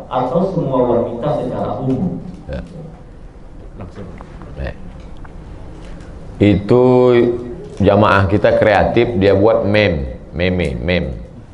atau semua wanita secara umum? Ya. Langsung. Itu jamaah kita kreatif, dia buat meme.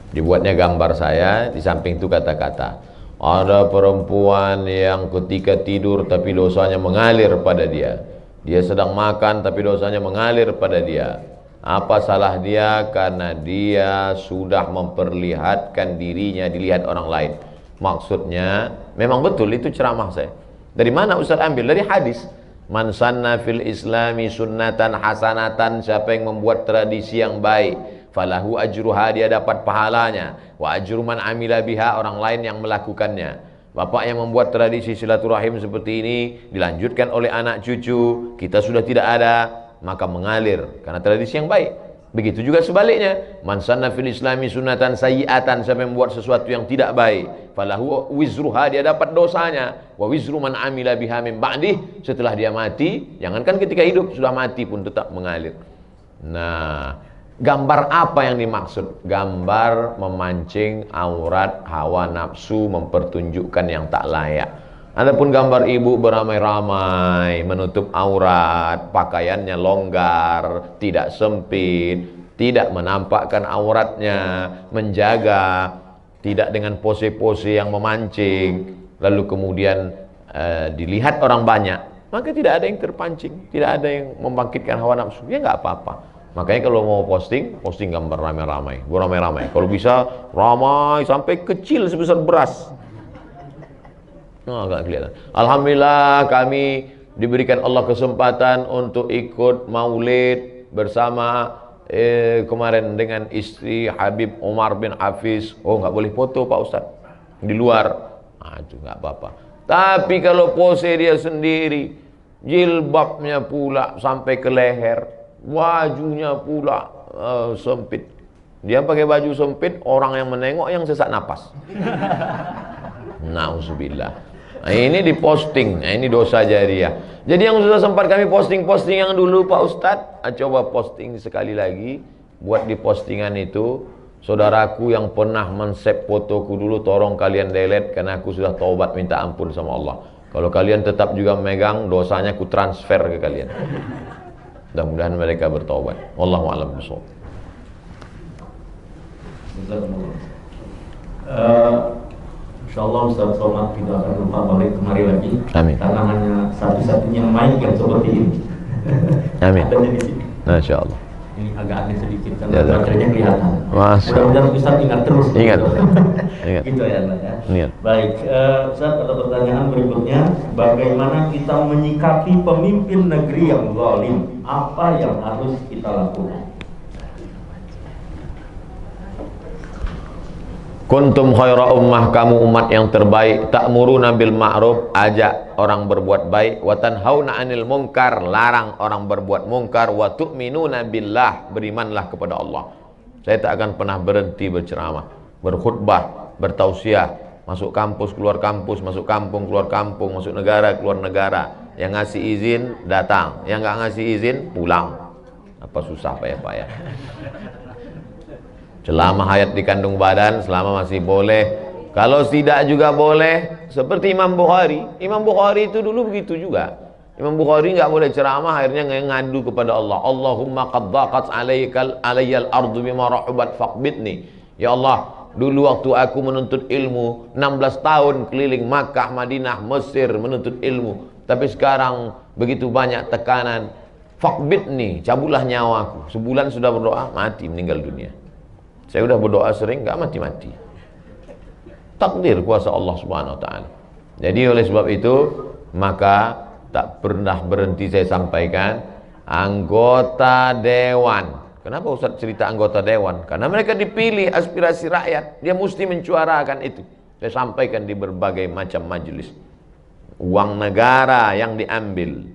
Dibuatnya gambar saya, di samping itu kata-kata. Ada perempuan yang ketika tidur tapi dosanya mengalir pada dia. Dia sedang makan tapi dosanya mengalir pada dia. Apa salah dia? Karena dia sudah memperlihatkan dirinya dilihat orang lain. Maksudnya, memang betul itu ceramah saya. Dari mana Ustaz ambil? Dari hadis. Man sanna fil islami sunnatan hasanatan, siapa yang membuat tradisi yang baik, falahu ajruha, dia dapat pahalanya, wa ajru man amila biha, orang lain yang melakukannya. Bapak yang membuat tradisi silaturahim seperti ini dilanjutkan oleh anak cucu, kita sudah tidak ada, maka mengalir karena tradisi yang baik. Begitu juga sebaliknya, man sanna fil islami sunnatan sayyi'atan, siapa yang membuat sesuatu yang tidak baik, falahu wizruha, dia dapat dosanya, wa wizru man amila biha min ba'dih, setelah dia mati, jangankan ketika hidup, sudah mati pun tetap mengalir. Nah, gambar apa yang dimaksud? Gambar memancing aurat, hawa nafsu, mempertunjukkan yang tak layak. Adapun gambar ibu beramai-ramai, menutup aurat, pakaiannya longgar, tidak sempit, tidak menampakkan auratnya, menjaga, tidak dengan pose-pose yang memancing, lalu kemudian dilihat orang banyak, maka tidak ada yang terpancing, tidak ada yang membangkitkan hawa nafsu, ya nggak apa-apa. Makanya kalau mau posting gambar ramai-ramai, beramai-ramai. Kalau bisa ramai sampai kecil sebesar beras. Agak kelihatan. Alhamdulillah kami diberikan Allah kesempatan untuk ikut maulid bersama kemarin dengan istri Habib Umar bin Hafiz. Oh, nggak boleh foto Pak Ustadz di luar. Itu nggak apa-apa. Tapi kalau pose dia sendiri, jilbabnya pula sampai ke leher, bajunya pula sempit. Dia pakai baju sempit, orang yang menengok yang sesak napas. Nauzubillah. Nah, ini diposting, nah, ini dosa jariah. Jadi yang sudah sempat kami posting yang dulu Pak Ustadz, coba posting sekali lagi. Buat di postingan itu, saudaraku yang pernah men-save fotoku dulu, tolong kalian delete, karena aku sudah taubat minta ampun sama Allah. Kalau kalian tetap juga megang, dosanya ku transfer ke kalian. Mudah-mudahan mereka bertaubat. Wallahu a'lam bishawab. InsyaAllah Ustaz Somad tidak akan lupa balik kemari lagi. Amin. Karena hanya satu-satunya mic yang seperti ini. Amin. Adanya di sini. Masya Allah. Ini agak aneh sedikit karena Ya, baterainya kelihatan. Masya Allah. Mudah-mudahan Ustaz ingat terus. Ingat. Gitu. Ingat. Gitu ya Allah ya. Ingat. Baik, Ustaz, ada pertanyaan berikutnya. Bagaimana kita menyikapi pemimpin negeri yang zalim? Apa yang harus kita lakukan? Kuntum khaira ummah, kamu umat yang terbaik, ta'muruna bil ma'ruf, ajak orang berbuat baik, wa tanhauna 'anil munkar, larang orang berbuat munkar, wa tu'minuna billah, berimanlah kepada Allah. Saya tak akan pernah berhenti berceramah, berkhutbah, bertausiah, masuk kampus, keluar kampus, masuk kampung, keluar kampung, masuk negara, keluar negara. Yang ngasih izin datang, yang nggak ngasih izin pulang. Apa susah payah-payah. Selama hayat di kandung badan, selama masih boleh. Kalau tidak juga boleh. Seperti Imam Bukhari. Imam Bukhari itu dulu begitu juga. Imam Bukhari nggak boleh ceramah, akhirnya ngadu kepada Allah. Allahumma qad dhaqat alayyal ardu bima rahubat faqbidni. Ya Allah, dulu waktu aku menuntut ilmu 16 tahun keliling Makkah, Madinah, Mesir menuntut ilmu. Tapi sekarang begitu banyak tekanan. Faqbidni, cabutlah nyawaku. Sebulan sudah berdoa, mati, meninggal dunia. Saya sudah berdoa sering, nggak mati-mati. Takdir kuasa Allah Subhanahu wa taala. Jadi oleh sebab itu, maka tak pernah berhenti saya sampaikan anggota dewan. Kenapa Ustaz cerita anggota dewan? Karena mereka dipilih aspirasi rakyat, dia mesti mencuarakan itu. Saya sampaikan di berbagai macam majelis. Uang negara yang diambil,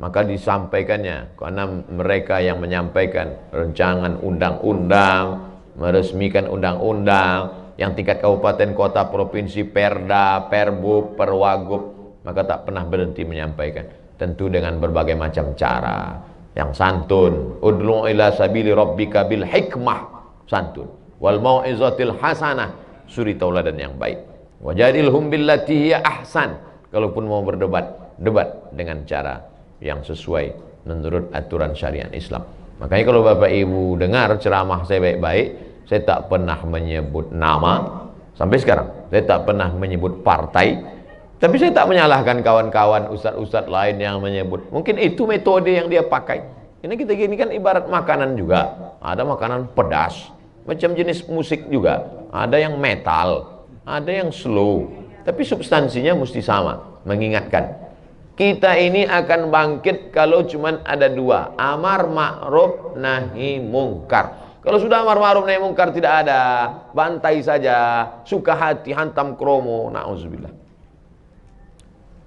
maka disampaikannya karena mereka yang menyampaikan rancangan undang-undang, meresmikan undang-undang yang tingkat kabupaten, kota, provinsi, perda, perbub, perwagub, maka tak pernah berhenti menyampaikan, tentu dengan berbagai macam cara yang santun. Ud'u ila sabili rabbika bil hikmah, santun, wal mau'izatil hasanah, suri tauladan yang baik. Wajadilhum billati hiya ahsan. Kalaupun mau berdebat, debat dengan cara yang sesuai menurut aturan syariat Islam. Makanya kalau Bapak Ibu dengar ceramah saya baik-baik, saya tak pernah menyebut nama sampai sekarang. Saya tak pernah menyebut partai. Tapi saya tak menyalahkan kawan-kawan ustadz-ustadz lain yang menyebut. Mungkin itu metode yang dia pakai. Ini kita gini kan ibarat makanan juga. Ada makanan pedas, macam jenis musik juga. Ada yang metal, ada yang slow. Tapi substansinya mesti sama, mengingatkan. Kita ini akan bangkit kalau cuman ada dua, amar ma'ruf nahi mungkar. Kalau sudah amar ma'ruf nahi mungkar tidak ada, bantai saja, suka hati hantam kromo, na'udzubillah.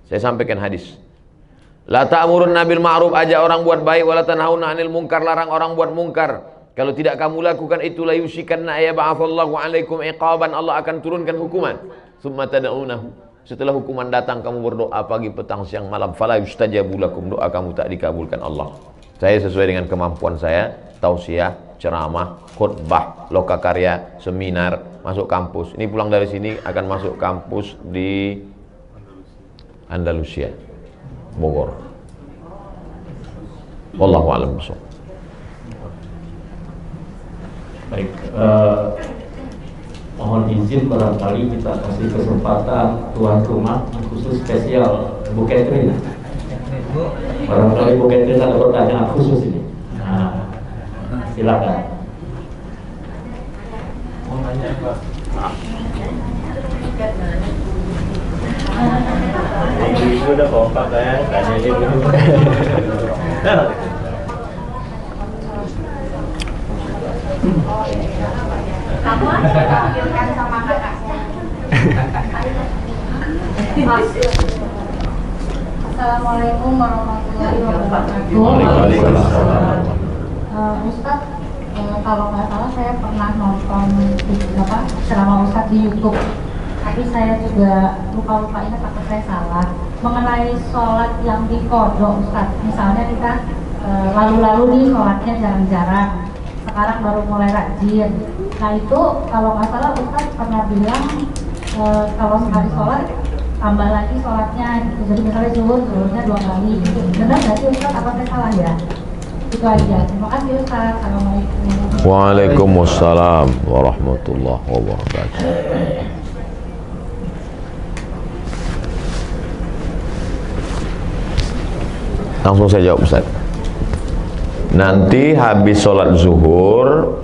Saya sampaikan hadis. La ta'murun nabil ma'ruf, ajak orang buat baik, wala tanhauna 'anil munkar, larang orang buat mungkar. Kalau tidak kamu lakukan itu, la yushikanna ayab'atsallahu 'alaikum iqaban, Allah akan turunkan hukuman. Tsumma tad'unahu, setelah hukuman datang kamu berdoa pagi, petang, siang, malam, fala yustajabu lakum, doa kamu tak dikabulkan Allah. Saya sesuai dengan kemampuan saya, tausiah, ceramah, khutbah, lokakarya, seminar, masuk kampus. Ini pulang dari sini akan masuk kampus di Andalusia, Bogor. Wallahu a'lam bishawab. Baik, mohon izin barangkali kita kasih kesempatan tuan rumah khusus spesial Bu Catherine. Barangkali Bu Catherine ada pertanyaan khusus ini. Nah, silakan. Mau nanya apa? Ibu udah kompak ya, tanya dia dulu. Kamu panggilkan sama kakaknya. Assalamualaikum warahmatullahi wabarakatuh. Waalaikumsalam. Ustadz, kalau nggak salah saya pernah nonton ceramah Ustadz di YouTube. Tapi saya juga lupa ingat takut saya salah mengenai sholat yang dikodok, Ustadz. Misalnya kita lalu-lalu nih sholatnya jarang-jarang, sekarang baru mulai rajin. Nah itu kalau nggak salah Ustadz pernah bilang kalau sekali sholat tambah lagi sholatnya gitu. Jadi misalnya zuhurnya 2 kali. Benar nggak sih Ustadz? Apa saya salah ya? Itu aja. Terima kasih Ustadz. Assalamualaikum. Waalaikumsalam warahmatullahi wabarakatuh. Langsung saya jawab Ustaz. Nanti habis sholat zuhur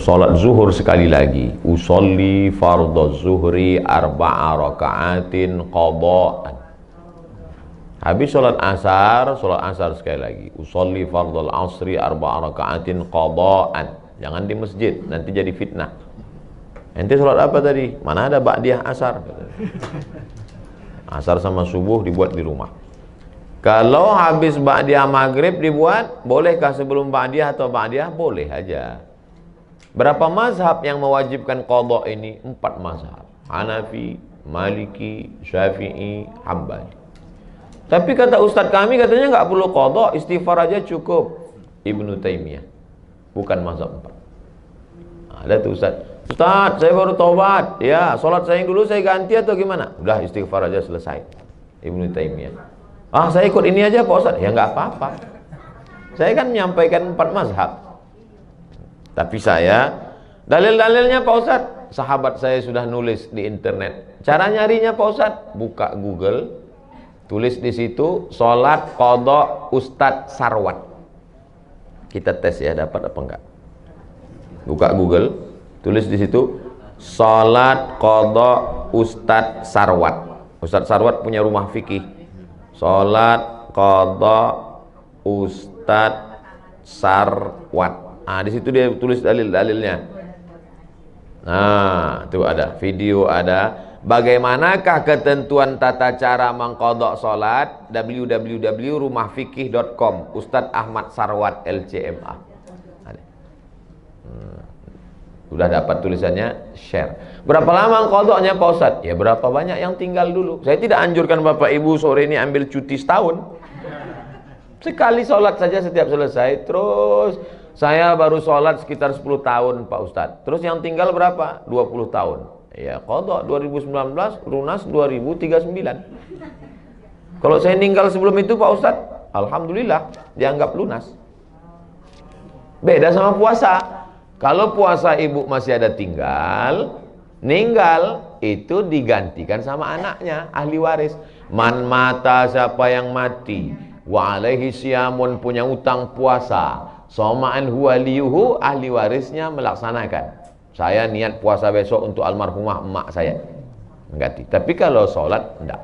sekali lagi. Usolli fardhu zuhri 4 raka'atin qada'an. Habis sholat asar sekali lagi. Usolli fardhu asri 4 raka'atin qada'an. Jangan di masjid, nanti jadi fitnah. Ente sholat apa tadi? Mana ada ba'diyah asar? Asar sama subuh dibuat di rumah. Kalau habis ba'diyah maghrib dibuat, bolehkah sebelum ba'diyah atau ba'diyah? Boleh aja. Berapa mazhab yang mewajibkan qadha ini? 4 mazhab. Hanafi, Maliki, Syafi'i, Hambali. Tapi kata ustadz kami katanya nggak perlu qadha, istighfar aja cukup. Ibnu Taimiyah. Bukan mazhab 4. Ada tuh ustadz. Ustadz, saya baru taubat. Ya, sholat saya yang dulu saya ganti atau gimana? Udah istighfar aja selesai. Ibnu Taimiyah. Ah, saya ikut ini aja Pak Ustadz. Ya nggak apa-apa. Saya kan menyampaikan 4 mazhab. Tapi saya, dalil-dalilnya Pak Ustadz, sahabat saya sudah nulis di internet. Cara nyarinya Pak Ustadz, buka Google, tulis di situ, sholat qadha Ustadz Sarwat. Kita tes ya, dapat apa enggak. Buka Google, tulis di situ, sholat qadha Ustadz Sarwat. Ustadz Sarwat punya rumah fikih. Sholat qadha Ustadz Sarwat. Nah, di situ dia tulis dalil-dalilnya. Nah, itu ada video, ada bagaimanakah ketentuan tata cara mengqadha sholat, www.rumahfikih.com, Ustadz Ahmad Sarwat LCMA. Udah dapat tulisannya, share. Berapa lama qadhanya Pak Ustadz? Ya berapa banyak yang tinggal dulu. Saya tidak anjurkan Bapak Ibu sore ini ambil cuti setahun. Sekali sholat saja setiap selesai. Terus saya baru sholat sekitar 10 tahun Pak Ustadz. Terus yang tinggal berapa? 20 tahun. ya qadha 2019, lunas 2039. Kalau saya meninggal sebelum itu Pak Ustadz, alhamdulillah dianggap lunas. Beda sama puasa. Kalau puasa ibu masih ada ninggal itu digantikan sama anaknya, ahli waris. Man mata, siapa yang mati, wa alaihi siyamun, punya utang puasa, soma'an huwa liyuhu, ahli warisnya melaksanakan. Saya niat puasa besok untuk almarhumah emak saya, mengganti. Tapi kalau sholat, enggak.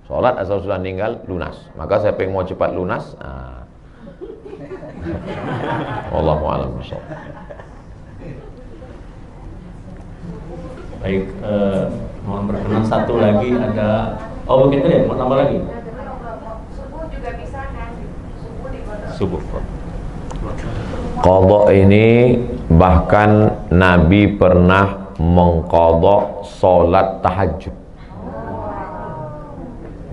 Sholat asal sudah meninggal, lunas. Maka saya pengen mau cepat lunas. Wallahu a'lam bishawab. Baik, mohon berkenan satu lagi ada. Oh begitu ya, mau tambah lagi? Subuh juga bisa kan? Subuh di Subuh. Qadha ini bahkan Nabi pernah mengqadha sholat tahajud.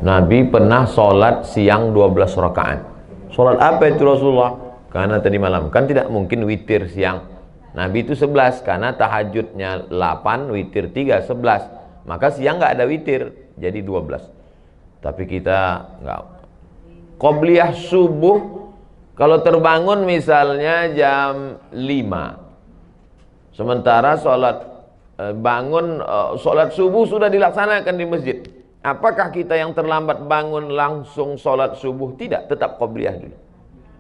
Nabi pernah sholat siang 12 rakaat. Sholat apa itu Rasulullah? Karena tadi malam, kan tidak mungkin witir siang. Nabi itu 11, karena tahajudnya 8, witir 3, 11. Maka siang nggak ada witir, jadi 12. Tapi kita nggak. Qobliyah subuh, kalau terbangun misalnya jam 5. Sementara sholat subuh sudah dilaksanakan di masjid. Apakah kita yang terlambat bangun langsung sholat subuh? Tidak, tetap qobliyah dulu.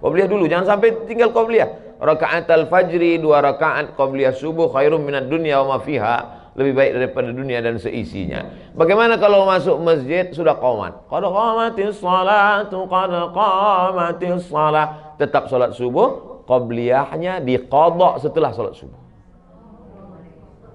Qobliyah dulu, jangan sampai tinggal qobliyah. Rakaat al-fajri 2 rakaat qobliyah subuh khairum minad dunya wa ma fiha, lebih baik daripada dunia dan seisinya. Bagaimana kalau masuk masjid sudah qomat? Qad qamatis salatu, qad qamatis salah. Tetap sholat subuh, qobliyahnya diqadha setelah sholat subuh.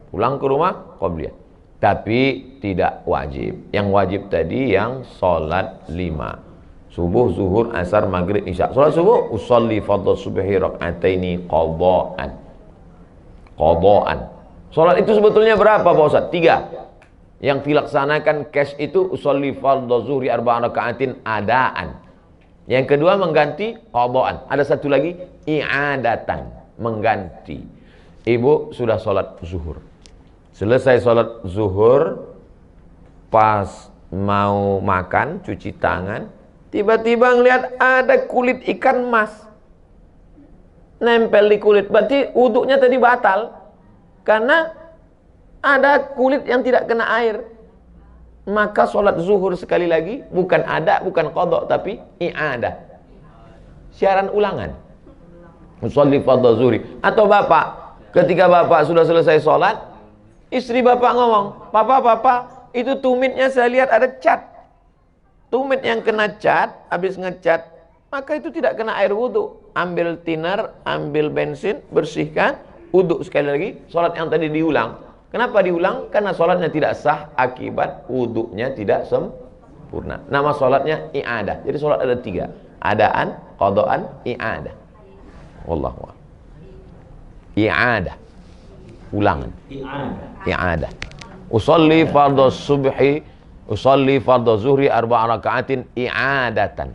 Pulang ke rumah, qobliyah. Tapi tidak wajib. Yang wajib tadi yang sholat 5. Subuh, zuhur, asar, maghrib, isya. Sholat subuh, usolli fardhu subhi rak'ataini qadha'an. Qadha'an. Sholat itu sebetulnya berapa Pak Ustaz? 3. Yang dilaksanakan cash itu usolli fardhu zuhri arba'an raka'atin adaan. Yang kedua mengganti qadha'an. Ada satu lagi i'adatan, mengganti. Ibu sudah sholat zuhur. Selesai sholat zuhur, pas mau makan, cuci tangan, tiba-tiba ngelihat ada kulit ikan mas nempel di kulit. Berarti wuduknya tadi batal, karena ada kulit yang tidak kena air. Maka sholat zuhur sekali lagi, bukan ada, bukan qadha, tapi i'adah, siaran ulangan. Usolli fardhu zuhri. Atau bapak, ketika bapak sudah selesai sholat, istri bapak ngomong, papa, itu tumitnya saya lihat ada cat. Tumit yang kena cat, habis ngecat, maka itu tidak kena air wudhu. Ambil thinner, ambil bensin, bersihkan, wudhu sekali lagi. Sholat yang tadi diulang. Kenapa diulang? Karena sholatnya tidak sah akibat wudhunya tidak sempurna. Nama sholatnya i'adah. Jadi sholat ada 3. Adaan, qadhaan, i'adah. Wallahu a'lam. I'adah. Ulangan. I'adah. Usolli fardhu subhi, usolli fardhu zuhri 4 raka'atin i'adatan.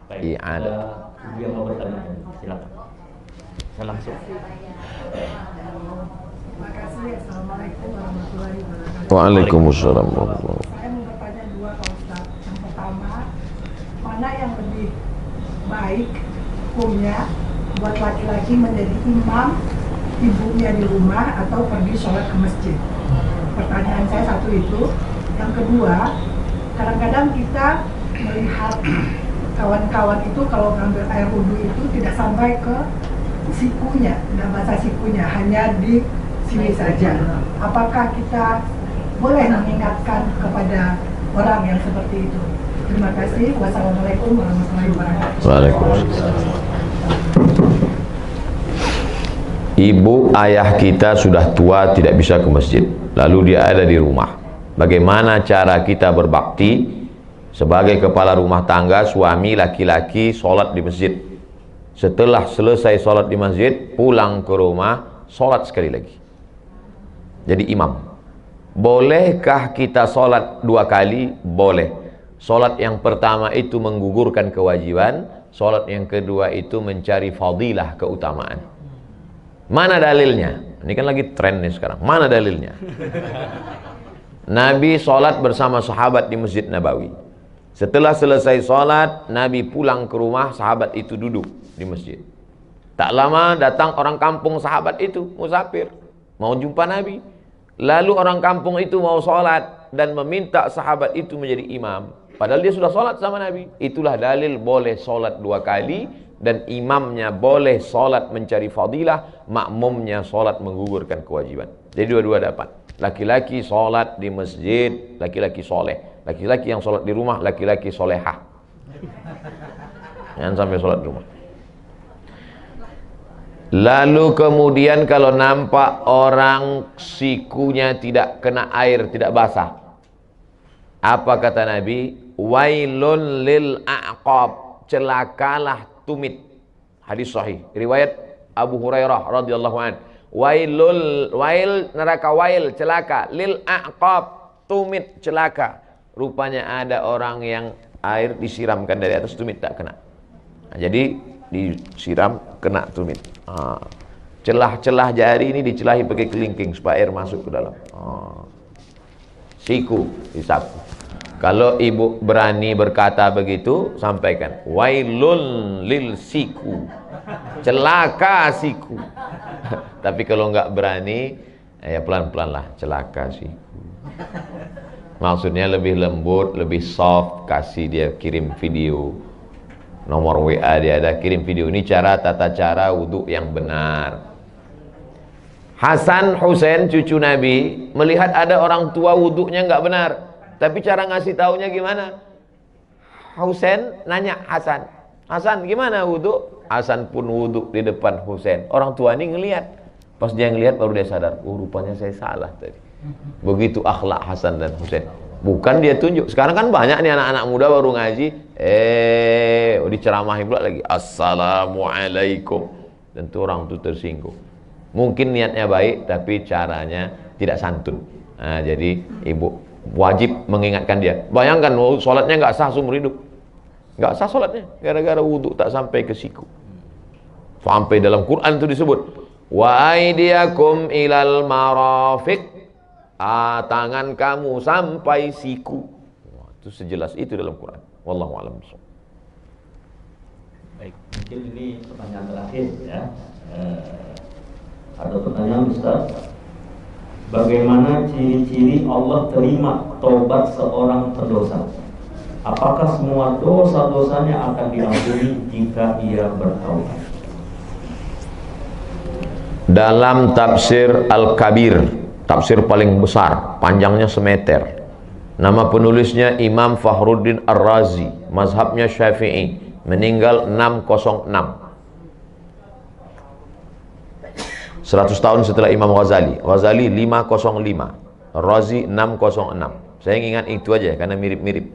I'adah. Biar mau bertanya, silakan. Saya langsung. Terima kasih. Assalamualaikum warahmatullahi wabarakatuh. Waalaikumsalam. Saya mau bertanya 2 Pak Ustaz. Yang pertama, mana yang lebih baik hukumnya buat laki-laki menjadi imam ibunya di rumah atau pergi sholat ke masjid? Pertanyaan saya satu itu. Yang kedua, kadang-kadang kita melihat kawan-kawan itu kalau ngambil air wudhu itu tidak sampai ke sikunya, tidak basah sikunya, hanya di sini saja. Apakah kita boleh mengingatkan kepada orang yang seperti itu? Terima kasih. Wassalamualaikum warahmatullahi wabarakatuh. Waalaikumsalam. Ibu ayah kita sudah tua, tidak bisa ke masjid, lalu dia ada di rumah. Bagaimana cara kita berbakti sebagai kepala rumah tangga, suami laki-laki sholat di masjid? Setelah selesai sholat di masjid, pulang ke rumah, sholat sekali lagi. Jadi imam. Bolehkah kita sholat 2 kali? Boleh. Sholat yang pertama itu menggugurkan kewajiban, sholat yang kedua itu mencari fadilah, keutamaan. Mana dalilnya? Ini kan lagi tren nih sekarang. Mana dalilnya? Nabi sholat bersama sahabat di Masjid Nabawi. Setelah selesai sholat, Nabi pulang ke rumah, sahabat itu duduk di masjid. Tak lama datang orang kampung sahabat itu, musafir, mau jumpa Nabi. Lalu orang kampung itu mau sholat dan meminta sahabat itu menjadi imam. Padahal dia sudah sholat sama Nabi. Itulah dalil boleh sholat 2 kali, dan imamnya boleh sholat mencari fadilah, makmumnya sholat menggugurkan kewajiban. Jadi dua-dua dapat. Laki-laki sholat di masjid, laki-laki soleh. Laki-laki yang sholat di rumah, laki-laki solehah. Jangan sampai sholat di rumah. Lalu kemudian kalau nampak orang sikunya tidak kena air, tidak basah, apa kata Nabi? Wailun lil a'qab, celakalah tumit. Hadis sahih, riwayat Abu Hurairah radhiyallahu anhu. Wail neraka, wail celaka, lil a'qab tumit celaka. Rupanya ada orang yang air disiramkan dari atas, tumit tak kena. Nah, jadi disiram kena tumit. Celah-celah jari ini dicelahi pakai kelingking supaya air masuk ke dalam. Siku disapu. Kalau ibu berani berkata begitu, sampaikan wailun lil siku, celaka siku. Tapi kalau nggak berani, ya pelan-pelan lah, celaka siku. Maksudnya lebih lembut, lebih soft, kasih dia kirim video, nomor WA dia ada, kirim video. Ini tata cara wudhu yang benar. Hasan Husain cucu Nabi melihat ada orang tua wudhunya nggak benar, tapi cara ngasih taunya gimana? Husain nanya Hasan, Hasan gimana wudhu? Hasan pun wudhu di depan Husain. Orang tua ini ngelihat, pas dia ngelihat baru dia sadar, oh rupanya saya salah tadi. Begitu akhlak Hasan dan Husain. Bukan dia tunjuk. Sekarang kan banyak nih anak-anak muda baru ngaji, diceramahin pula lagi, assalamualaikum. Tentu orang itu tersinggung. Mungkin niatnya baik, tapi caranya tidak santun. Nah, jadi ibu wajib mengingatkan dia. Bayangkan, sholatnya nggak sah seumur hidup. Nggak sah sholatnya, gara-gara wudhu tak sampai ke siku. Sampai dalam Quran itu disebut, wa aidiakum ilal marafiq, tangan kamu sampai siku. Itu sejelas itu dalam Quran. Wallahu a'lam. Baik, mungkin ini pertanyaan terakhir ya. Ada pertanyaan Ustaz, bagaimana ciri-ciri Allah terima taubat seorang pendosa? Apakah semua dosa-dosanya akan diampuni jika ia bertaubat? Dalam tafsir Al-Kabir, tafsir paling besar, panjangnya semeter, nama penulisnya Imam Fakhruddin Ar-Razi, mazhabnya Syafi'i, meninggal 606, 100 tahun setelah Imam Ghazali. Ghazali 505, Razi 606. Saya ingat itu aja karena mirip-mirip.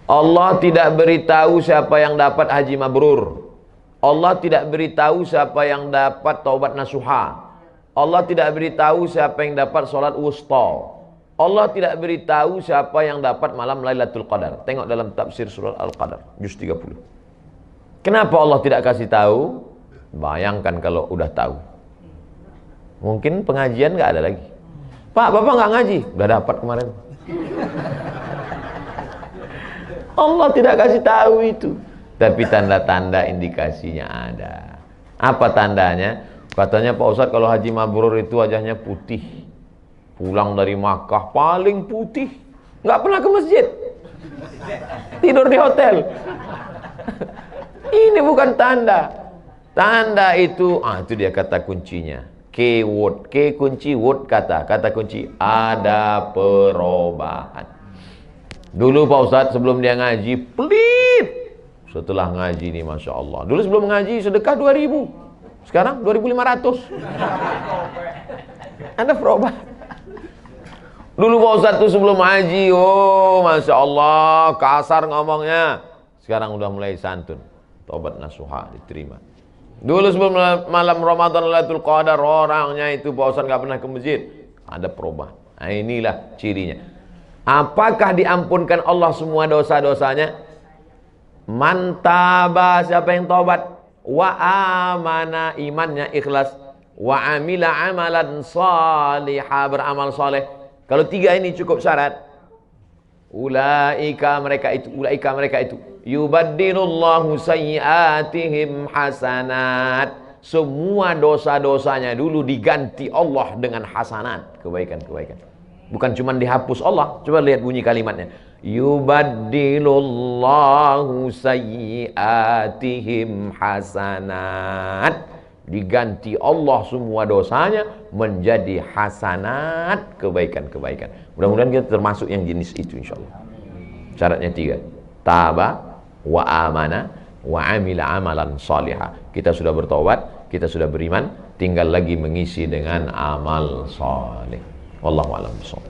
Allah tidak beritahu siapa yang dapat haji mabrur. Allah tidak beritahu siapa yang dapat taubat nasuha. Allah tidak beritahu siapa yang dapat sholat wusta. Allah tidak beritahu siapa yang dapat malam Lailatul Qadar. Tengok dalam tafsir surah Al-Qadar, juz 30. Kenapa Allah tidak kasih tahu? Bayangkan kalau udah tahu. Mungkin pengajian nggak ada lagi. Pak, Bapak nggak ngaji? Udah dapat kemarin. Allah tidak kasih tahu itu. Tapi tanda-tanda indikasinya ada. Apa tandanya? Katanya Pak Ustadz kalau haji mabrur itu wajahnya putih. Pulang dari Makkah paling putih. Nggak pernah ke masjid. Tidur di hotel. Ini bukan tanda. Tanda itu, itu dia kata kuncinya. Keyword, ke kunci, word kata. Kata kunci, ada perubahan. Dulu Pak Ustadz sebelum dia ngaji, pelit. Setelah ngaji nih Masya Allah. Dulu sebelum ngaji sedekah 2000. Sekarang 2500. Ada perubahan. Dulu Pak Ustadz tuh sebelum ngaji, Masya Allah, kasar ngomongnya. Sekarang udah mulai santun. Taubat nasuha diterima. Dulu sebelum malam Ramadan Lailatul Qadar, orangnya itu Pak Ustadz nggak pernah ke masjid. Ada perubahan. Nah, inilah cirinya. Apakah diampunkan Allah semua dosa-dosanya? Mantaba, siapa yang taubat? wa amana, imannya ikhlas, wa amila amalan salihah, beramal soleh. Kalau 3 ini cukup syarat, ulaika mereka itu yubaddilullahu sayyiatihim hasanat. Semua dosa-dosanya dulu diganti Allah dengan hasanat, kebaikan-kebaikan. Bukan cuma dihapus Allah. Coba lihat bunyi kalimatnya. Yubaddilullahu sayyiatihim hasanat. Diganti Allah semua dosanya menjadi hasanat, kebaikan-kebaikan. Mudah-mudahan kita termasuk yang jenis itu insyaallah. Syaratnya 3. Taba wa amana wa amila amalan salihah. Kita sudah bertobat, kita sudah beriman, tinggal lagi mengisi dengan amal saleh. Wallahu a'lam bishawab.